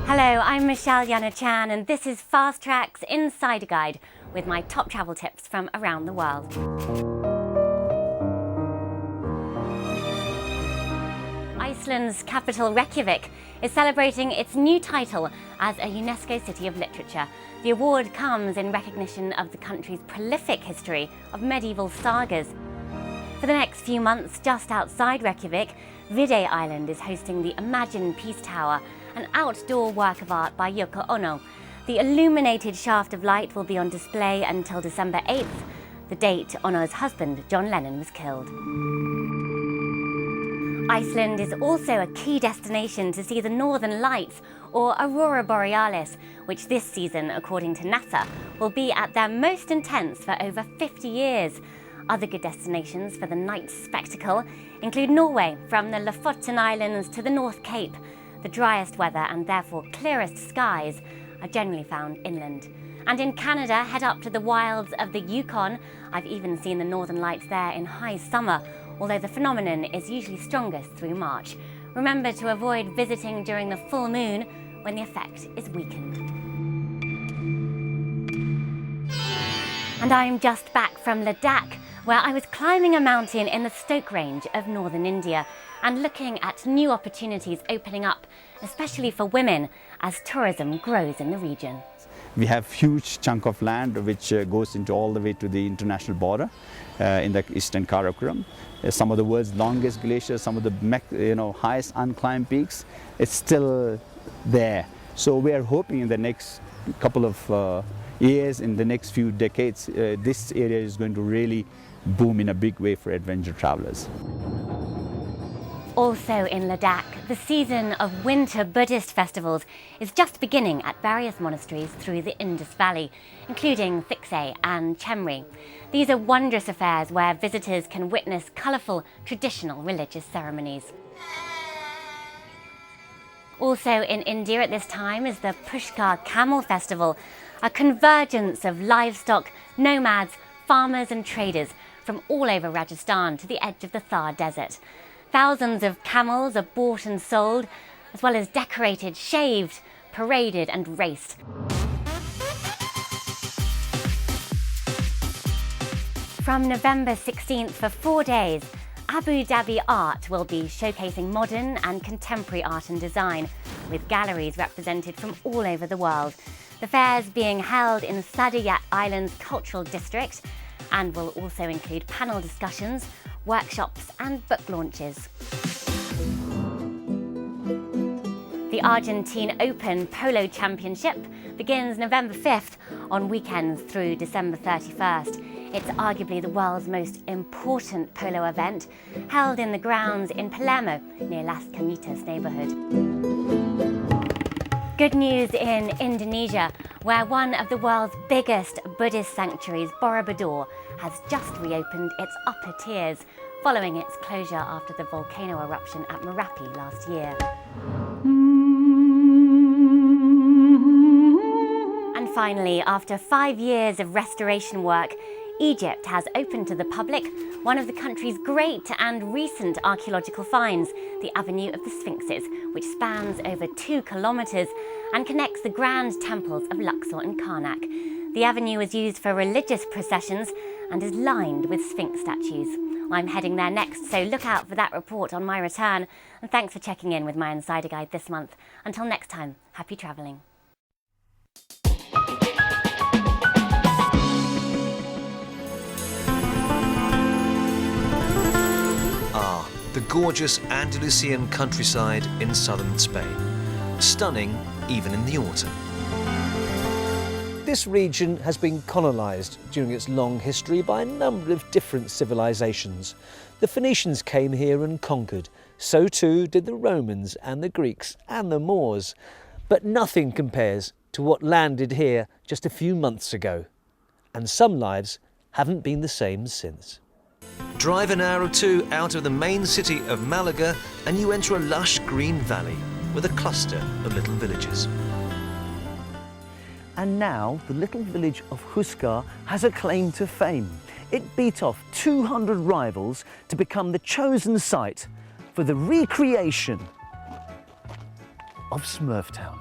Hello, I'm Michelle Yana-Chan and this is Fast Track's Insider Guide with my top travel tips from around the world. Iceland's capital Reykjavik is celebrating its new title as a UNESCO City of Literature. The award comes in recognition of the country's prolific history of medieval sagas. For the next few months, just outside Reykjavik, Viðey Island is hosting the Imagine Peace Tower, an outdoor work of art by Yoko Ono. The illuminated shaft of light will be on display until December 8th, the date Ono's husband, John Lennon, was killed. Iceland is also a key destination to see the Northern Lights, or Aurora Borealis, which this season, according to NASA, will be at their most intense for over 50 years. Other good destinations for the night spectacle include Norway, from the Lofoten Islands to the North Cape. The driest weather and therefore clearest skies are generally found inland. And in Canada, head up to the wilds of the Yukon. I've even seen the Northern Lights there in high summer, although the phenomenon is usually strongest through March. Remember to avoid visiting during the full moon when the effect is weakened. And I'm just back from Ladakh, where I was climbing a mountain in the Stoke Range of northern India and looking at new opportunities opening up, especially for women, as tourism grows in the region. We have huge chunk of land which goes into all the way to the international border in the eastern Karakoram. Some of the world's longest glaciers, some of the highest unclimbed peaks, it's still there. So we are hoping in the next couple of years, in the next few decades, this area is going to really boom in a big way for adventure travelers. Also in Ladakh, the season of winter Buddhist festivals is just beginning at various monasteries through the Indus Valley, including Thiksay and Chemri. These are wondrous affairs where visitors can witness colourful traditional religious ceremonies. Also in India at this time is the Pushkar Camel Festival, a convergence of livestock, nomads, farmers and traders from all over Rajasthan to the edge of the Thar Desert. Thousands of camels are bought and sold, as well as decorated, shaved, paraded and raced. From November 16th for 4 days, Abu Dhabi Art will be showcasing modern and contemporary art and design, with galleries represented from all over the world. The fair's being held in Saadiyat Island's cultural district and will also include panel discussions, workshops and book launches. The Argentine Open Polo Championship begins November 5th on weekends through December 31st. It's arguably the world's most important polo event, held in the grounds in Palermo, near Las Cañitas neighbourhood. Good news in Indonesia, where one of the world's biggest Buddhist sanctuaries, Borobudur, has just reopened its upper tiers following its closure after the volcano eruption at Merapi last year. And finally, after 5 years of restoration work, Egypt has opened to the public one of the country's great and recent archaeological finds, the Avenue of the Sphinxes, which spans over 2 kilometres and connects the grand temples of Luxor and Karnak. The avenue is used for religious processions and is lined with Sphinx statues. I'm heading there next, so look out for that report on my return. And thanks for checking in with my Insider Guide this month. Until next time, happy travelling. The gorgeous Andalusian countryside in southern Spain. Stunning even in the autumn. This region has been colonised during its long history by a number of different civilisations. The Phoenicians came here and conquered. So too did the Romans and the Greeks and the Moors. But nothing compares to what landed here just a few months ago. And some lives haven't been the same since. Drive an hour or two out of the main city of Malaga and you enter a lush green valley with a cluster of little villages. And now the little village of Pushkar has a claim to fame. It beat off 200 rivals to become the chosen site for the recreation of Smurf Town.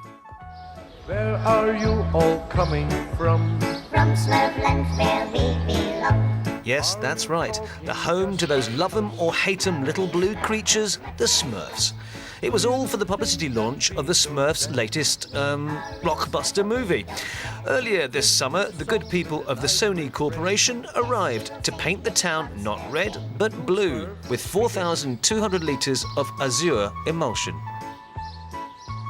Where are you all coming from? From Smurfland where we belong. Yes, that's right. The home to those love 'em or hate 'em little blue creatures, the Smurfs. It was all for the publicity launch of the Smurfs' latest, blockbuster movie. Earlier this summer, the good people of the Sony Corporation arrived to paint the town not red, but blue, with 4,200 litres of azure emulsion.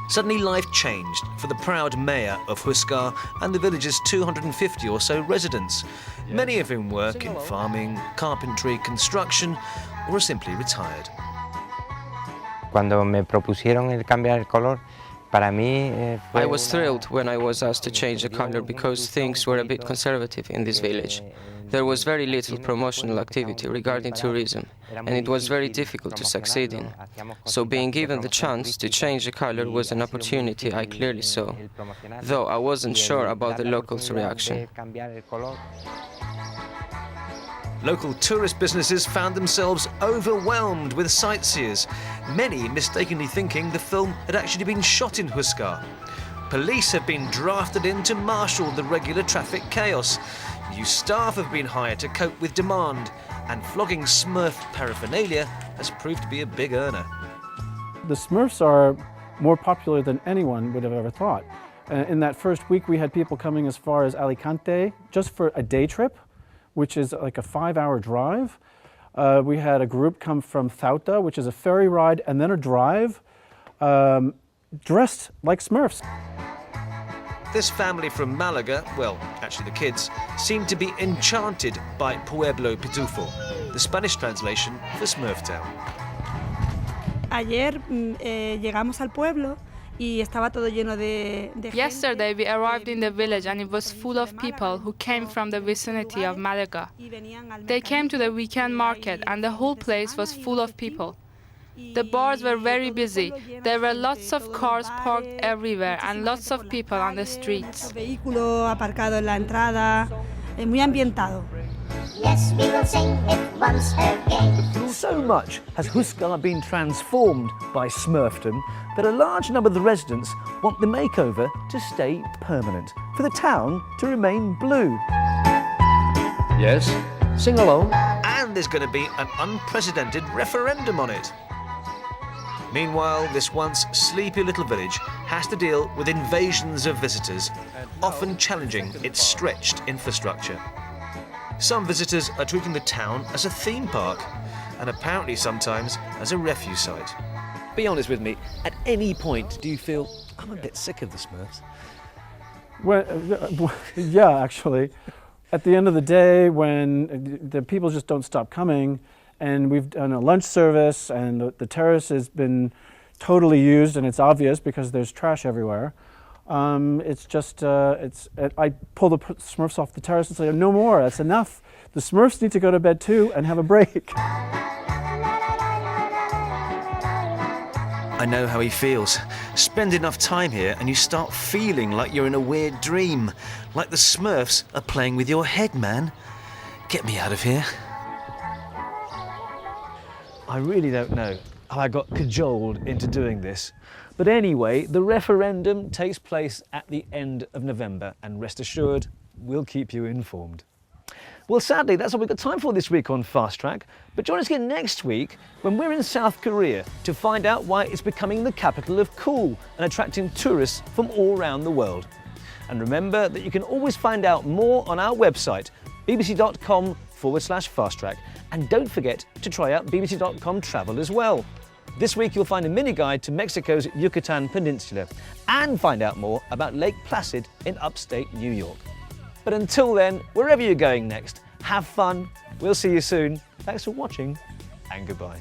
Suddenly life changed for the proud mayor of Pushkar and the village's 250 or so residents, many of whom work in farming, carpentry, construction, or are simply retired. Cuando me propusieron el cambiar el color, para mí fue I was thrilled when I was asked to change the color because things were a bit conservative in this village. There was very little promotional activity regarding tourism, and it was very difficult to succeed in. So being given the chance to change the color was an opportunity I clearly saw, though I wasn't sure about the locals' reaction. Local tourist businesses found themselves overwhelmed with sightseers, many mistakenly thinking the film had actually been shot in Pushkar. Police have been drafted in to marshal the regular traffic chaos. New staff have been hired to cope with demand, and flogging Smurf paraphernalia has proved to be a big earner. The Smurfs are more popular than anyone would have ever thought. In that first week, we had people coming as far as Alicante just for a day trip, which is like a 5-hour drive. We had a group come from Ceuta, which is a ferry ride and then a drive, dressed like Smurfs. This family from Malaga, well, actually the kids, seemed to be enchanted by Pt2, the Spanish translation for Smurftown. Ayer llegamos al pueblo y estaba todo lleno de Yesterday we arrived in the village and it was full of people who came from the vicinity of Malaga. They came to the weekend market and the whole place was full of people. The bars were very busy. There were lots of cars parked everywhere and lots of people on the streets. Vehículo aparcado en la entrada, muy ambientado. Yes, we will sing it once again. So much has Pushkar been transformed by Smurfdom that a large number of the residents want the makeover to stay permanent, for the town to remain blue. Yes, sing along. And there's going to be an unprecedented referendum on it. Meanwhile, this once sleepy little village has to deal with invasions of visitors, often challenging its stretched infrastructure. Some visitors are treating the town as a theme park, and apparently sometimes as a refuse site. Be honest with me, at any point do you feel, I'm a bit sick of the Smurfs? Well, yeah, actually. At the end of the day, when the people just don't stop coming, and we've done a lunch service, and the terrace has been totally used, and it's obvious because there's trash everywhere. It's just, I pull the Smurfs off the terrace and say, no more, that's enough. The Smurfs need to go to bed too and have a break. I know how he feels. Spend enough time here and you start feeling like you're in a weird dream. Like the Smurfs are playing with your head, man. Get me out of here. I really don't know how I got cajoled into doing this. But anyway, the referendum takes place at the end of November, and rest assured, we'll keep you informed. Well, sadly, that's all we've got time for this week on Fast Track. But join us again next week when we're in South Korea to find out why it's becoming the capital of cool and attracting tourists from all around the world. And remember that you can always find out more on our website, bbc.com/Fast Track. And don't forget to try out bbc.com Travel as well. This week you'll find a mini guide to Mexico's Yucatan Peninsula and find out more about Lake Placid in upstate New York. But until then, wherever you're going next, have fun. We'll see you soon. Thanks for watching and goodbye.